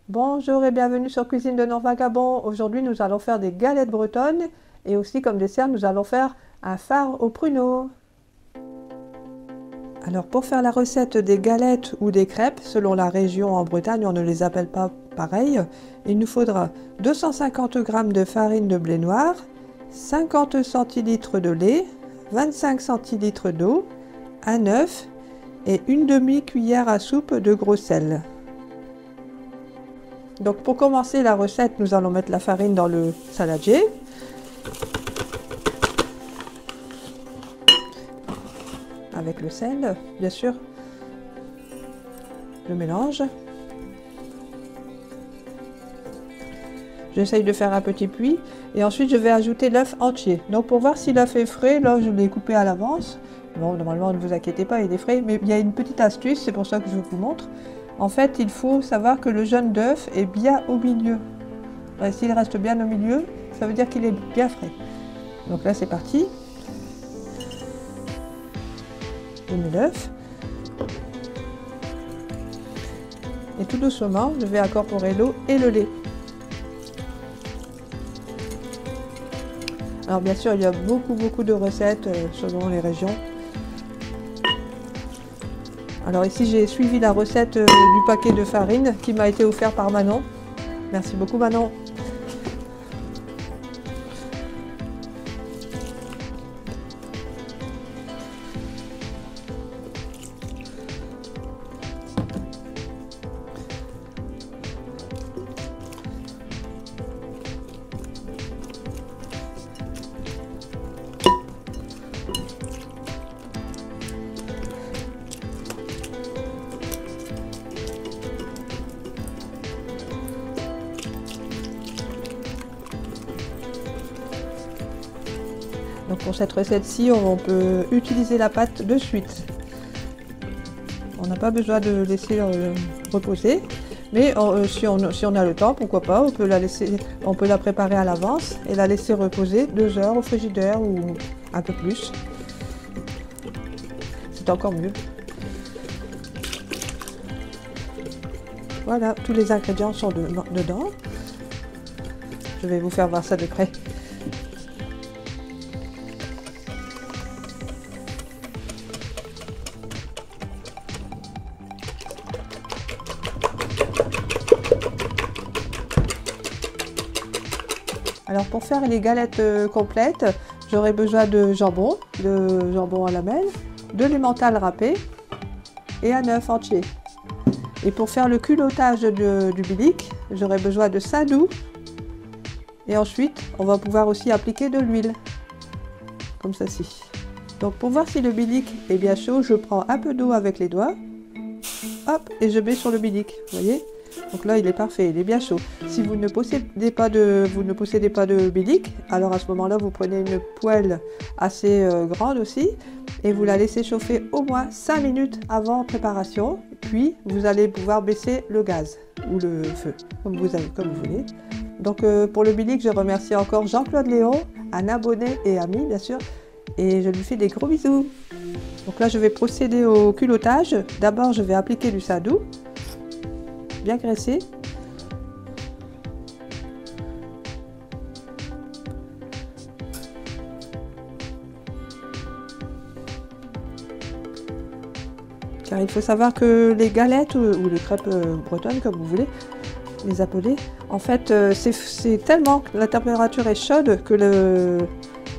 Bonjour et bienvenue sur Cuisine de Nord-Vagabond. Aujourd'hui, nous allons faire des galettes bretonnes et aussi comme dessert, nous allons faire un far au pruneau. Alors pour faire la recette des galettes ou des crêpes, selon la région en Bretagne, on ne les appelle pas pareil, il nous faudra 250 g de farine de blé noir, 50 centilitres de lait, 25 centilitres d'eau, un œuf et une demi-cuillère à soupe de gros sel. Donc pour commencer la recette, nous allons mettre la farine dans le saladier. Avec le sel, bien sûr. Le mélange. J'essaye de faire un petit puits et ensuite je vais ajouter l'œuf entier. Donc pour voir si l'œuf est frais, là je l'ai coupé à l'avance. Bon, normalement ne vous inquiétez pas, il est frais, mais il y a une petite astuce, c'est pour ça que je vous montre. En fait, il faut savoir que le jaune d'œuf est bien au milieu. S'il reste bien au milieu, ça veut dire qu'il est bien frais. Donc là, c'est parti. Je mets l'œuf. Et tout doucement, je vais incorporer l'eau et le lait. Alors bien sûr, il y a beaucoup de recettes selon les régions. Alors ici j'ai suivi la recette du paquet de farine qui m'a été offert par Manon. Merci beaucoup Manon. Donc pour cette recette-ci, on peut utiliser la pâte de suite. On n'a pas besoin de laisser reposer, mais si on a le temps, pourquoi pas, on peut la préparer à l'avance et la laisser reposer 2 heures au frigidaire ou un peu plus. C'est encore mieux. Voilà, tous les ingrédients sont dedans. Je vais vous faire voir ça de près. Alors pour faire les galettes complètes, j'aurai besoin de jambon à lamelles, de l'emmental râpé et un œuf entier. Et pour faire le culottage du bilic, j'aurai besoin de saindoux. Et ensuite, on va pouvoir aussi appliquer de l'huile, comme ceci. Donc pour voir si le bilic est bien chaud, je prends un peu d'eau avec les doigts, hop, et je mets sur le bilic, vous voyez? Donc là, il est parfait, il est bien chaud. Si vous ne possédez pas de bilic, alors à ce moment-là, vous prenez une poêle assez grande aussi et vous la laissez chauffer au moins 5 minutes avant préparation. Puis, vous allez pouvoir baisser le gaz ou le feu, comme vous voulez. Donc pour le bilic, je remercie encore Jean-Claude Léon, un abonné et ami, bien sûr, et je lui fais des gros bisous. Donc là, je vais procéder au culottage. D'abord, je vais appliquer du saindoux. Bien graissé. Car il faut savoir que les galettes ou les crêpes bretonnes, comme vous voulez les appeler, en fait c'est tellement que la température est chaude que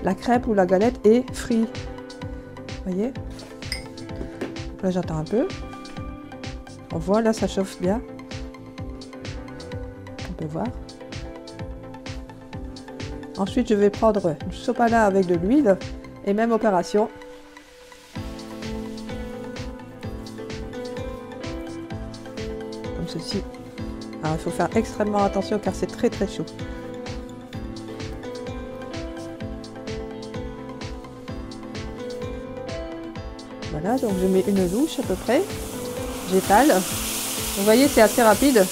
la crêpe ou la galette est frite. Vous voyez? Là j'attends un peu. On voit là ça chauffe bien. On peut voir. Ensuite, je vais prendre une sopalin avec de l'huile et même opération. Comme ceci. Alors, il faut faire extrêmement attention car c'est très chaud. Voilà, donc je mets une louche à peu près. J'étale. Vous voyez, c'est assez rapide.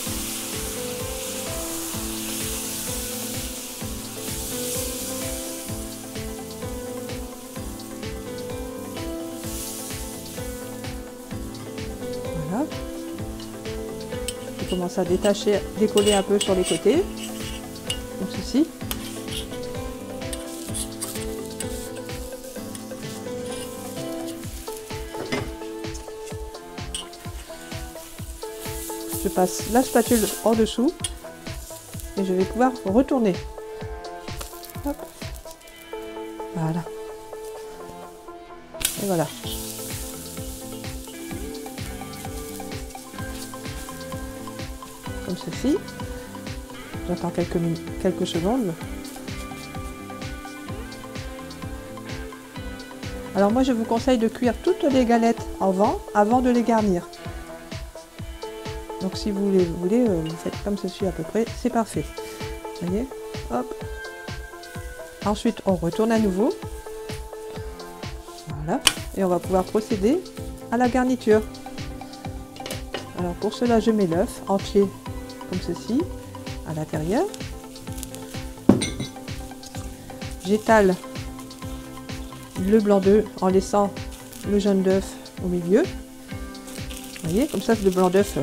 commence à détacher, décoller un peu sur les côtés, comme ceci. Je passe la spatule en dessous et je vais pouvoir retourner. Hop. Voilà. Et voilà. Comme ceci. J'attends quelques secondes. Alors moi je vous conseille de cuire toutes les galettes avant de les garnir. Donc si vous voulez, vous faites comme ceci à peu près, c'est parfait. Vous voyez, hop. Ensuite on retourne à nouveau. Voilà. Et on va pouvoir procéder à la garniture. Alors pour cela je mets l'œuf entier comme ceci à l'intérieur. J'étale le blanc d'œuf en laissant le jaune d'œuf au milieu. Vous voyez, comme ça le blanc d'œuf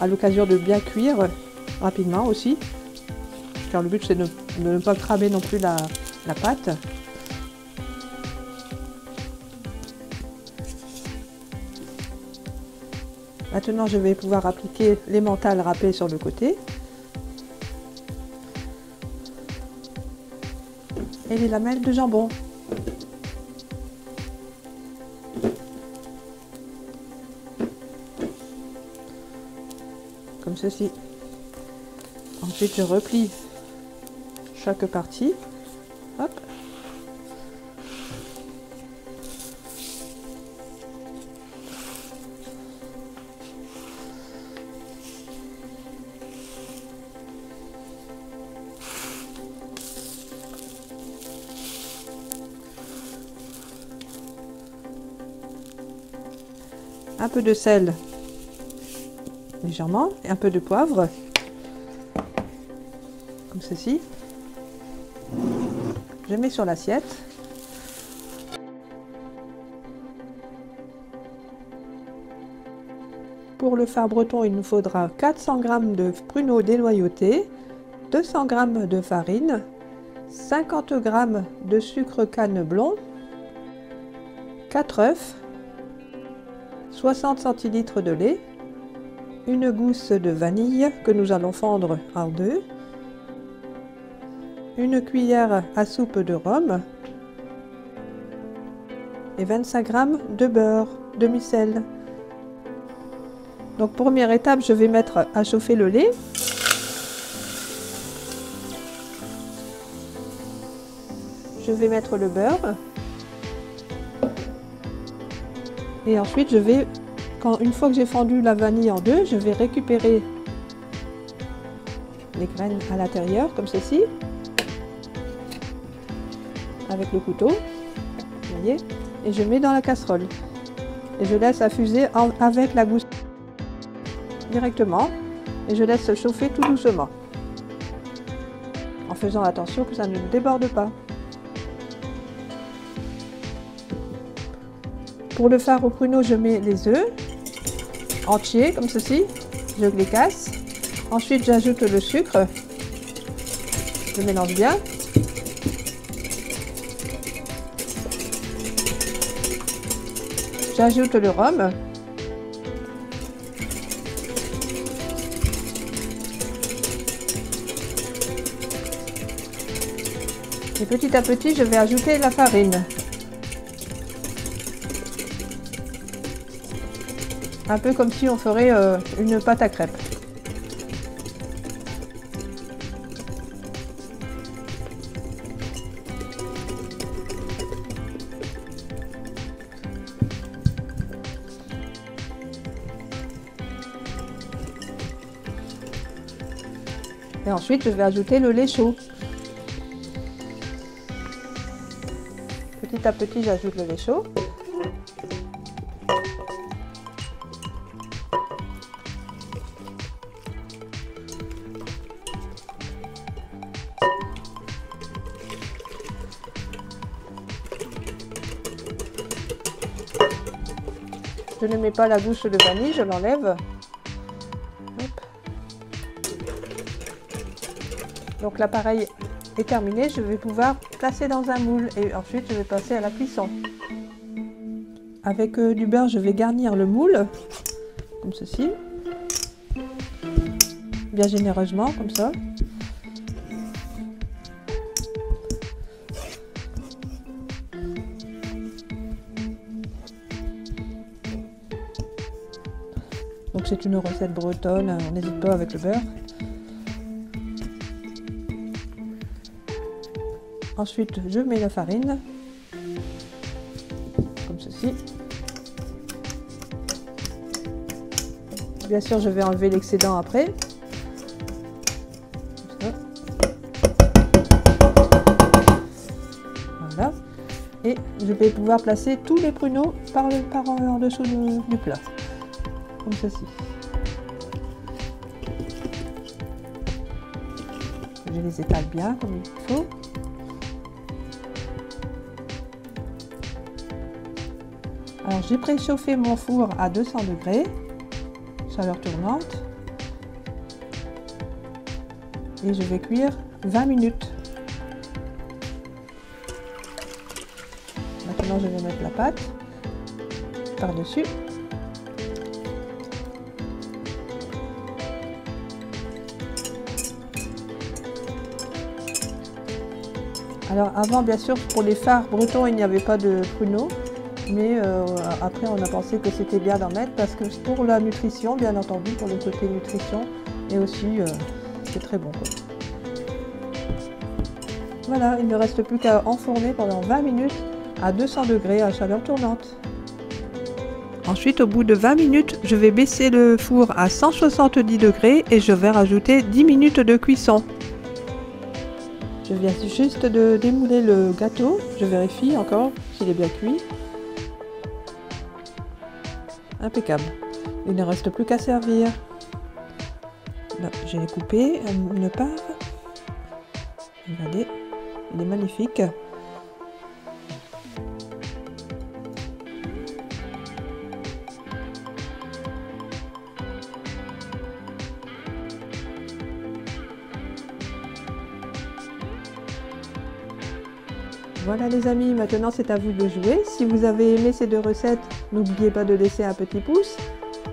à l'occasion de bien cuire rapidement aussi, car le but c'est de ne pas cramer non plus la pâte. Maintenant je vais pouvoir appliquer l'emmental râpé sur le côté et les lamelles de jambon. Comme ceci. Ensuite je replie chaque partie. Hop. Un peu de sel légèrement et un peu de poivre comme ceci. Je mets sur l'assiette. Pour le phare breton, il nous faudra 400 g de pruneaux déloyautés, 200 g de farine, 50 g de sucre canne blond, 4 œufs, 60 centilitres de lait, une gousse de vanille que nous allons fondre en deux, une cuillère à soupe de rhum et 25 g de beurre demi-sel. Donc première étape, je vais mettre à chauffer le lait. Je vais mettre le beurre. Et ensuite, une fois que j'ai fendu la vanille en deux, je vais récupérer les graines à l'intérieur, comme ceci, avec le couteau, vous voyez, et je mets dans la casserole. Et je laisse infuser avec la gousse directement, et je laisse chauffer tout doucement, en faisant attention que ça ne déborde pas. Pour le phare au pruneau, je mets les œufs entiers, comme ceci, je les casse. Ensuite, j'ajoute le sucre, je mélange bien. J'ajoute le rhum. Et petit à petit, je vais ajouter la farine. Un peu comme si on ferait une pâte à crêpes. Et ensuite, je vais ajouter le lait chaud. Petit à petit, j'ajoute le lait chaud. Je ne mets pas la gousse de vanille, je l'enlève. Donc l'appareil est terminé, je vais pouvoir placer dans un moule et ensuite je vais passer à la cuisson. Avec du beurre, je vais garnir le moule, comme ceci, bien généreusement, comme ça. Donc c'est une recette bretonne, on n'hésite pas avec le beurre. Ensuite, je mets la farine, comme ceci. Bien sûr, je vais enlever l'excédent après. Voilà. Et je vais pouvoir placer tous les pruneaux par en dessous du plat, comme ceci. Je les étale bien comme il faut. Alors j'ai préchauffé mon four à 200 degrés, chaleur tournante, et je vais cuire 20 minutes. Maintenant je vais mettre la pâte par-dessus. Alors avant, bien sûr, pour les fards bretons, il n'y avait pas de pruneaux. Mais après, on a pensé que c'était bien d'en mettre parce que pour la nutrition, bien entendu, pour le côté nutrition, et aussi, c'est très bon, quoi. Voilà, il ne reste plus qu'à enfourner pendant 20 minutes à 200 degrés à chaleur tournante. Ensuite, au bout de 20 minutes, je vais baisser le four à 170 degrés et je vais rajouter 10 minutes de cuisson. Je viens juste de démouler le gâteau, je vérifie encore s'il est bien cuit. Impeccable. Il ne reste plus qu'à servir. J'ai coupé une part. Regardez, il est magnifique. Voilà les amis, maintenant c'est à vous de jouer. Si vous avez aimé ces deux recettes, n'oubliez pas de laisser un petit pouce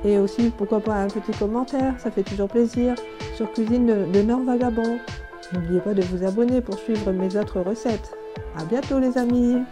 et aussi pourquoi pas un petit commentaire, ça fait toujours plaisir. Sur Cuisine de Nord Vagabond, n'oubliez pas de vous abonner pour suivre mes autres recettes. À bientôt les amis.